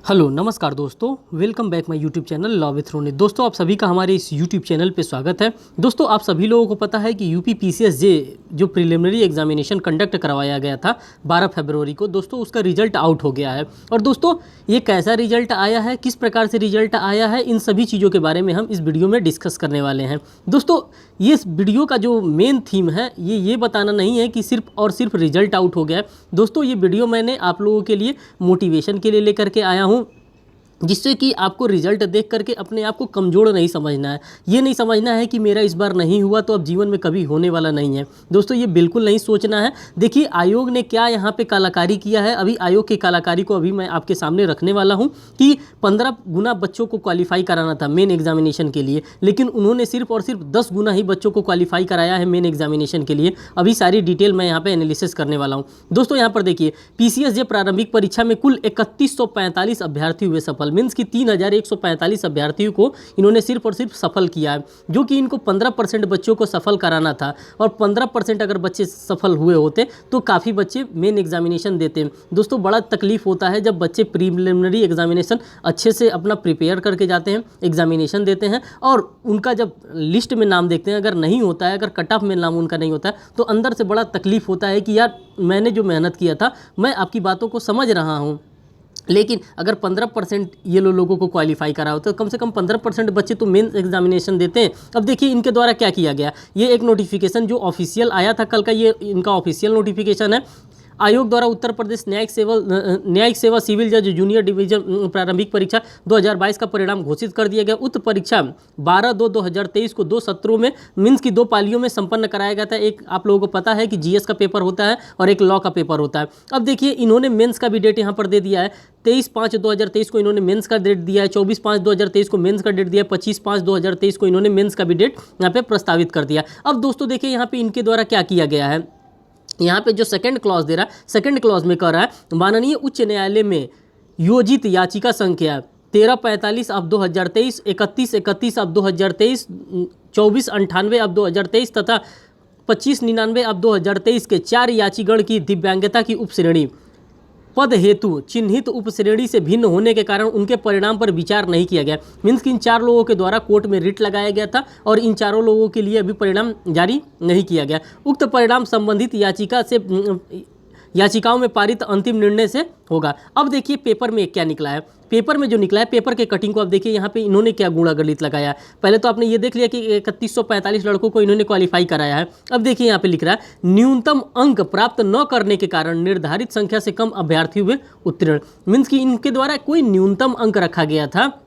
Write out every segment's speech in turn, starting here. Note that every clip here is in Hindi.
हेलो नमस्कार दोस्तों, welcome back my YouTube channel law with Ronit. दोस्तों आप सभी का हमारे इस यूट्यूब चैनल पे स्वागत है। दोस्तों आप सभी लोगों को पता है कि यूपी पीसीएसजे जो प्रिलिमिनरी एग्जामिनेशन कंडक्ट करवाया गया था 12 फरवरी को, दोस्तों उसका रिजल्ट आउट हो गया है। और दोस्तों ये कैसा रिजल्ट आया है, किस प्रकार से रिजल्ट आया है, इन सभी चीज़ों के बारे में हम इस वीडियो में डिस्कस करने वाले हैं। दोस्तों ये इस वीडियो का जो मेन थीम है ये बताना नहीं है कि सिर्फ और सिर्फ रिजल्ट आउट हो गया है। दोस्तों ये वीडियो मैंने आप लोगों के लिए मोटिवेशन के लिए लेकर के आया हूँ, जिससे कि आपको रिजल्ट देख करके अपने आप को कमज़ोर नहीं समझना है। ये नहीं समझना है कि मेरा इस बार नहीं हुआ तो अब जीवन में कभी होने वाला नहीं है। दोस्तों ये बिल्कुल नहीं सोचना है। देखिए आयोग ने क्या यहाँ पे कलाकारी किया है। अभी आयोग की कलाकारी को अभी मैं आपके सामने रखने वाला हूँ कि 15 गुना बच्चों को क्वालिफाई कराना था मेन एग्जामिनेशन के लिए, लेकिन उन्होंने सिर्फ और सिर्फ 10 गुना ही बच्चों को क्वालिफाई कराया है मेन एग्जामिनेशन के लिए। अभी सारी डिटेल मैं यहाँ पर एनालिसिस करने वाला हूँ। दोस्तों यहाँ पर देखिए पीसीएसजे प्रारंभिक परीक्षा में कुल 3145 अभ्यर्थी हुए सफल। मीन्स कि 3145 अभ्यर्थियों को इन्होंने सिर्फ और सिर्फ सफल किया है, जो कि इनको 15% बच्चों को सफल कराना था। और 15% अगर बच्चे सफल हुए होते तो काफ़ी बच्चे मेन एग्जामिनेशन देते हैं। दोस्तों बड़ा तकलीफ होता है जब बच्चे प्रीलिमिनरी एग्जामिनेशन अच्छे से अपना प्रिपेयर करके जाते हैं, एग्जामिनेशन देते हैं, और उनका जब लिस्ट में नाम देखते हैं अगर नहीं होता है, अगर कट ऑफ में नाम उनका नहीं होता है, तो अंदर से बड़ा तकलीफ होता है कि यार मैंने जो मेहनत किया था, मैं आपकी बातों को समझ रहा हूँ, लेकिन अगर 15% ये लोगों को क्वालिफाई करा हो तो कम से कम 15% बच्चे तो मेन एग्जामिनेशन देते हैं। अब देखिए इनके द्वारा क्या किया गया। ये एक नोटिफिकेशन जो ऑफिशियल आया था कल का, ये इनका ऑफिशियल नोटिफिकेशन है। आयोग द्वारा उत्तर प्रदेश न्यायिक सेवा सिविल जज जूनियर डिवीजन प्रारंभिक परीक्षा 2022 का परिणाम घोषित कर दिया गया। उक्त परीक्षा 12/2/2023 को 2 सत्रों में मीन्स की 2 पालियों में संपन्न कराया गया था। एक आप लोगों को पता है कि जीएस का पेपर होता है और एक लॉ का पेपर होता है। अब देखिए इन्होंने मेंस का भी डेट यहाँ पर दे दिया है। 23/5/2023 को इन्होंने मेंस का डेट दिया है, 24/5/2023 को मेंस का डेट दिया है, 25/5/2023 को इन्होंने मेंस का भी डेट यहाँ पे प्रस्तावित कर दिया। अब दोस्तों देखिए यहाँ पे इनके द्वारा क्या किया गया है। यहाँ पे जो सेकंड क्लॉज दे रहा है, सेकंड क्लॉज में कह रहा है माननीय उच्च न्यायालय में योजित याचिका संख्या 1345/2023, 3131/2023, 2498/2023 तथा 2599/2023 के 4 याचिगण की दिव्यांगता की उपश्रेणी पद हेतु चिन्हित उपश्रेणी से भिन्न होने के कारण उनके परिणाम पर विचार नहीं किया गया। मीन्स कि इन 4 लोगों के द्वारा कोर्ट में रिट लगाया गया था और इन 4 लोगों के लिए अभी परिणाम जारी नहीं किया गया। उक्त परिणाम संबंधित याचिकाओं में पारित अंतिम निर्णय से होगा। अब देखिए पेपर में क्या निकला है। पेपर में जो निकला है, पेपर के कटिंग को अब देखिए यहाँ पे इन्होंने क्या गुणा गणित लगाया है। पहले तो आपने ये देख लिया कि 3145 लड़कों को इन्होंने क्वालिफाई कराया है। अब देखिए यहाँ पे लिख रहा है न्यूनतम अंक प्राप्त न करने के कारण निर्धारित संख्या से कम अभ्यर्थी हुए उत्तीर्ण। मीन्स कि इनके द्वारा कोई न्यूनतम अंक रखा गया था,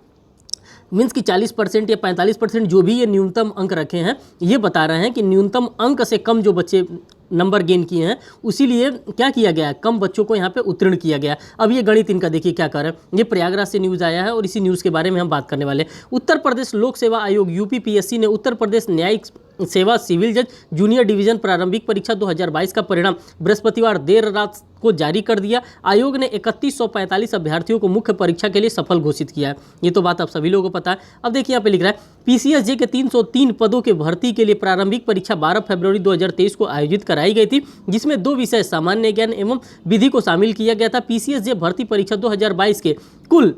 मीन्स कि 40% या 45% जो भी ये न्यूनतम अंक रखे हैं, ये बता रहे हैं कि न्यूनतम अंक से कम जो बच्चे नंबर गेन किए हैं, उसीलिए क्या किया गया है, कम बच्चों को यहाँ पे उत्तीर्ण किया गया। अब ये गणित इनका देखिए क्या कर रहा है। ये प्रयागराज से न्यूज़ आया है और इसी न्यूज़ के बारे में हम बात करने वाले हैं। उत्तर प्रदेश लोक सेवा आयोग यूपीपीएससी ने उत्तर प्रदेश न्यायिक सेवा सिविल जज जूनियर डिवीजन प्रारंभिक परीक्षा 2022 का परिणाम बृहस्पतिवार देर रात को जारी कर दिया। आयोग ने 3145 अभ्यर्थियों को मुख्य परीक्षा के लिए सफल घोषित किया है। ये तो बात आप सभी लोगों को पता है। अब देखिए यहाँ पे लिख रहा है पीसीएसजे के 303 पदों के भर्ती के लिए प्रारंभिक परीक्षा 12 फरवरी 2023 को आयोजित कराई गई थी, जिसमें 2 विषय सामान्य ज्ञान एवं विधि को शामिल किया गया था। पीसीएसजे भर्ती परीक्षा 2022 के कुल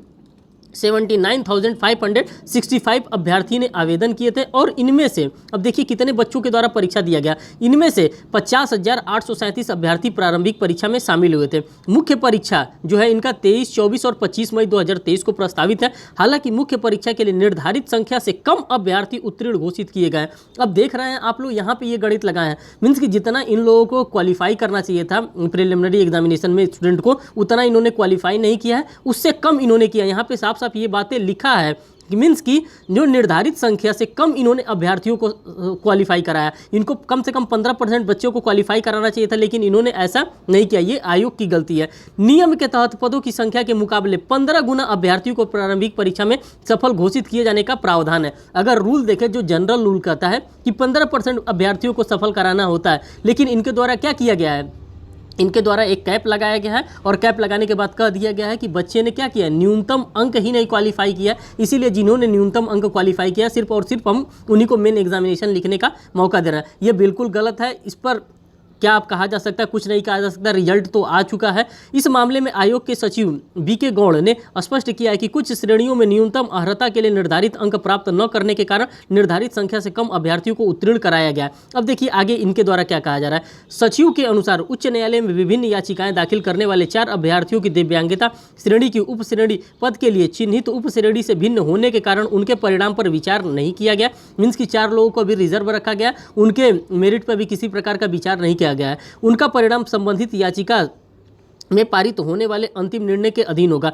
79,565 अभ्यर्थी ने आवेदन किए थे और इनमें से अब देखिए कितने बच्चों के द्वारा परीक्षा दिया गया। इनमें से 50,837 अभ्यर्थी प्रारंभिक परीक्षा में शामिल हुए थे। मुख्य परीक्षा जो है इनका 23, 24 और 25 मई 2023 को प्रस्तावित है। हालांकि मुख्य परीक्षा के लिए निर्धारित संख्या से कम अभ्यर्थी उत्तीर्ण घोषित किए गए। अब देख रहे हैं आप लोग यहाँ पे ये गणित लगाए हैं। मीन्स कि जितना इन लोगों को क्वालिफाई करना चाहिए था प्रिलिमिनरी एग्जामिनेशन में स्टूडेंट को, उतना इन्होंने क्वालिफाई नहीं किया है, उससे कम इन्होंने किया। यहाँ पे साफ साफ ये बातें लिखा है कि मीन्स की जो निर्धारित संख्या से कम इन्होंने अभ्यर्थियों को क्वालिफाई कराया। इनको कम से कम 15% बच्चों को क्वालिफाई कराना चाहिए था, लेकिन इन्होंने ऐसा नहीं किया। ये आयोग की गलती है। नियम के तहत पदों की संख्या के मुकाबले 15 गुना अभ्यर्थियों को प्रारंभिक परीक्षा में सफल घोषित किए जाने का प्रावधान है। अगर रूल देखें, जो जनरल रूल कहता है कि 15% अभ्यर्थियों को सफल कराना होता है, लेकिन इनके द्वारा क्या किया गया है, इनके द्वारा एक कैप लगाया गया है और कैप लगाने के बाद कह दिया गया है कि बच्चे ने क्या किया, न्यूनतम अंक ही नहीं क्वालिफाई किया। इसीलिए जिन्होंने न्यूनतम अंक क्वालिफाई किया सिर्फ और सिर्फ हम उन्हीं को मेन एग्जामिनेशन लिखने का मौका दे रहा है। ये बिल्कुल गलत है। इस पर क्या आप कहा जा सकता है? कुछ नहीं कहा जा सकता, रिजल्ट तो आ चुका है। इस मामले में आयोग के सचिव बीके गौड़ ने स्पष्ट किया है कि कुछ श्रेणियों में न्यूनतम अर्हता के लिए निर्धारित अंक प्राप्त न करने के कारण निर्धारित संख्या से कम अभ्यर्थियों को उत्तीर्ण कराया गया है। अब देखिए आगे इनके द्वारा क्या कहा जा रहा है। सचिव के अनुसार उच्च न्यायालय में विभिन्न याचिकाएं दाखिल करने वाले 4 अभ्यर्थियों की दिव्यांगता श्रेणी की उप श्रेणी पद के लिए चिन्हित उप श्रेणी से भिन्न होने के कारण उनके परिणाम पर विचार नहीं किया गया। मीन्स की 4 लोगों को भी रिजर्व रखा गया, उनके मेरिट पर भी किसी प्रकार का विचार नहीं किया गया है। उनका परिणाम संबंधित याचिका में पारित होने वाले अंतिम निर्णय के अधीन होगा।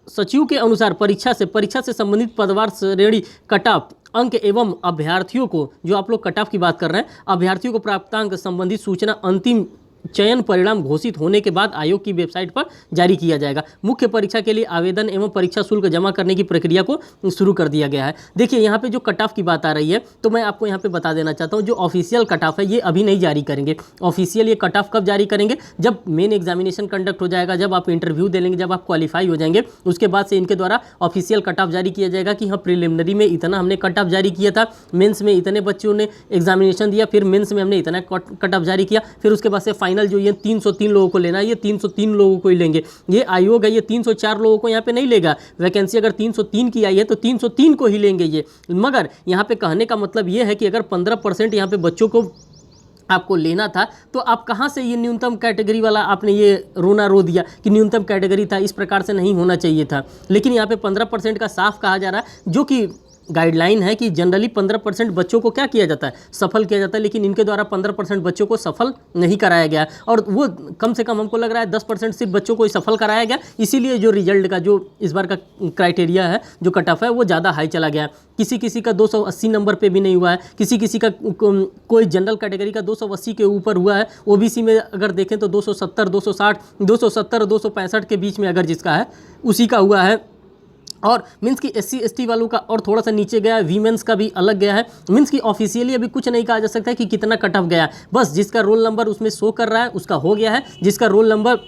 सचिव के अनुसार परीक्षा से संबंधित पदवार श्रेणी कट ऑफ अंक एवं अभ्यर्थियों को, जो आप लोग कट ऑफ की बात कर रहे हैं, अभ्यर्थियों को प्राप्तांक संबंधित सूचना अंतिम चयन परिणाम घोषित होने के बाद आयोग की वेबसाइट पर जारी किया जाएगा। मुख्य परीक्षा के लिए आवेदन एवं परीक्षा शुल्क जमा करने की प्रक्रिया को शुरू कर दिया गया है। देखिए यहाँ पे जो कट ऑफ की बात आ रही है, तो मैं आपको यहाँ पे बता देना चाहता हूँ, जो ऑफिशियल कट ऑफ है ये अभी नहीं जारी करेंगे। ऑफिशियल ये कट ऑफ कब जारी करेंगे? जब मेन एग्जामिनेशन कंडक्ट हो जाएगा, जब आप इंटरव्यू दे लेंगे, जब आप क्वालिफाई हो जाएंगे, उसके बाद से इनके द्वारा ऑफिशियल कट ऑफ जारी किया जाएगा कि हाँ प्रिलिमिनरी में इतना हमने कट ऑफ जारी किया था, मेंस में इतने बच्चों ने एग्जामिनेशन दिया, फिर मेंस में हमने इतना कट ऑफ जारी किया, फिर उसके बाद से फाइनल जो ये 303 लोगों को लेना है, ये 303 लोगों को ही लेंगे। ये आयोग है, ये 304 लोगों को यहाँ पे नहीं लेगा। वैकेंसी अगर 303 की आई है तो 303 को ही लेंगे ये। मगर यहाँ पे कहने का मतलब ये है कि अगर 15% यहाँ पे बच्चों को आपको लेना था, तो आप कहाँ से ये न्यूनतम कैटेगरी वाला आपने ये रोना रो दिया कि न्यूनतम कैटेगरी था, इस प्रकार से नहीं होना चाहिए था। लेकिन यहाँ पे 15% का साफ कहा जा रहा है, जो कि गाइडलाइन है कि जनरली 15% बच्चों को क्या किया जाता है, सफल किया जाता है, लेकिन इनके द्वारा 15% बच्चों को सफल नहीं कराया गया। और वो कम से कम हमको लग रहा है 10% सिर्फ बच्चों को ही सफल कराया गया। इसीलिए जो रिजल्ट का जो इस बार का क्राइटेरिया है, जो कट ऑफ है, वो ज़्यादा हाई चला गया। किसी का 280 नंबर पे भी नहीं हुआ है, किसी का कोई जनरल कैटेगरी का 280 के ऊपर हुआ है। ओबीसी में अगर देखें तो 270, 260, 270, 265 के बीच में अगर जिसका है उसी का हुआ है। और मीन्स की SC ST वालों का और थोड़ा सा नीचे गया है, वीमेंस का भी अलग गया है। मीन्स की ऑफिशियली अभी कुछ नहीं कहा जा सकता है कि कितना कट ऑफ गया, बस जिसका रोल नंबर उसमें शो कर रहा है उसका हो गया है, जिसका रोल नंबर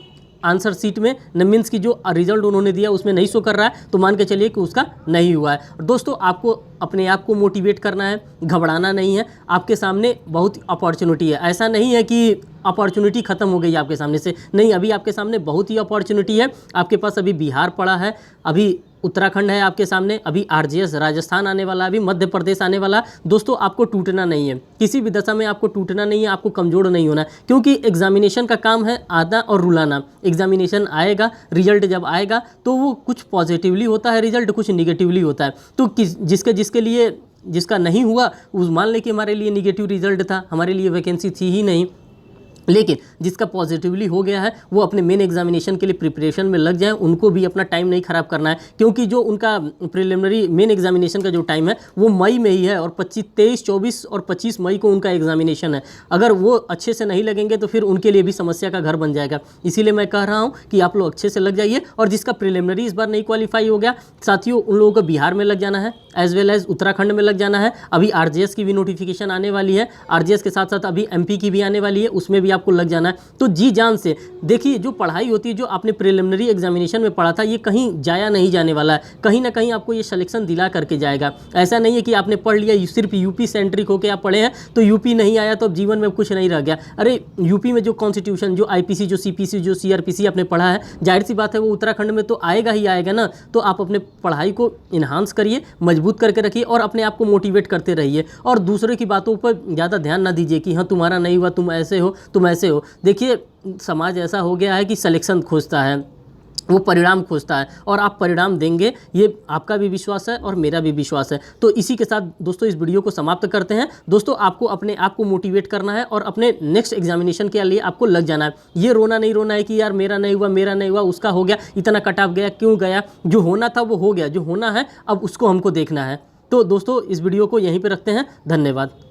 आंसर सीट में न मीन्स की जो रिजल्ट उन्होंने दिया उसमें नहीं शो कर रहा है, तो मान के चलिए कि उसका नहीं हुआ है। दोस्तों आपको अपने आप को मोटिवेट करना है, घबराना नहीं है। आपके सामने बहुत अपॉर्चुनिटी है, ऐसा नहीं है कि अपॉर्चुनिटी खत्म हो गई आपके सामने से, नहीं, अभी आपके सामने बहुत ही अपॉर्चुनिटी है। आपके पास अभी बिहार पड़ा है, अभी उत्तराखंड है आपके सामने, अभी RJS राजस्थान आने वाला, अभी मध्य प्रदेश आने वाला। दोस्तों आपको टूटना नहीं है, किसी भी दशा में आपको टूटना नहीं है, आपको कमज़ोर नहीं होना, क्योंकि एग्जामिनेशन का काम है आना और रुलाना। एग्जामिनेशन आएगा, रिजल्ट जब आएगा तो वो कुछ पॉजिटिवली होता है रिजल्ट, कुछ निगेटिवली होता है। तो जिसके लिए जिसका नहीं हुआ उस मान ले कि हमारे लिए निगेटिव रिजल्ट था, हमारे लिए वैकेंसी थी ही नहीं। लेकिन जिसका पॉजिटिवली हो गया है वो अपने मेन एग्जामिनेशन के लिए प्रिपरेशन में लग जाएं, उनको भी अपना टाइम नहीं ख़राब करना है, क्योंकि जो उनका प्रिलिमिनरी मेन एग्जामिनेशन का जो टाइम है वो मई में ही है, और 23, 24 और 25 मई को उनका एग्जामिनेशन है। अगर वो अच्छे से नहीं लगेंगे तो फिर उनके लिए भी समस्या का घर बन जाएगा। इसीलिए मैं कह रहा हूँ कि आप लोग अच्छे से लग जाइए। और जिसका प्रिलिमिनरी इस बार नहीं क्वालिफाई हो गया साथियों, उन लोगों को बिहार में लग जाना है, एज वेल एज उत्तराखंड में लग जाना है। अभी RJS की भी नोटिफिकेशन आने वाली है, RJS के साथ साथ अभी MP की भी आने वाली है, उसमें भी आपको लग जाना है। तो जी जान से देखिए, जो पढ़ाई होती है, जो आपने प्रिलिमिनरी एग्जामिनेशन में पढ़ा था, ये कहीं जाया नहीं जाने वाला है, कहीं ना कहीं आपको ये सिलेक्शन दिला करके जाएगा। ऐसा नहीं है कि आपने पढ़ लिया, सिर्फ यूपी सेंट्रिक होकर आप पढ़े हैं तो यूपी नहीं आया तो अब जीवन में कुछ नहीं रह गया। अरे यूपी में जो कॉन्स्टिट्यूशन, जो IPC, जो CPC, जो CRPC आपने पढ़ा है, जाहिर सी बात है वो उत्तराखंड में तो आएगा ही आएगा ना। तो आप अपने पढ़ाई को इन्हांस करिए, मजबूत करके रखिए और अपने आप को मोटिवेट करते रहिए, और दूसरे की बातों पर ज़्यादा ध्यान ना दीजिए कि हाँ तुम्हारा नहीं हुआ, तुम ऐसे हो, तुम ऐसे हो। देखिए समाज ऐसा हो गया है कि सिलेक्शन खोजता है, वो परिणाम खोजता है, और आप परिणाम देंगे, ये आपका भी विश्वास है और मेरा भी विश्वास है। तो इसी के साथ दोस्तों इस वीडियो को समाप्त करते हैं। दोस्तों आपको अपने आप को मोटिवेट करना है और अपने नेक्स्ट एग्जामिनेशन के लिए आपको लग जाना है। ये रोना नहीं रोना है कि यार मेरा नहीं हुआ, मेरा नहीं हुआ, उसका हो गया, इतना कट ऑफ गया, क्यों गया। जो होना था वो हो गया, जो होना है अब उसको हमको देखना है। तो दोस्तों इस वीडियो को यहीं पर रखते हैं। धन्यवाद।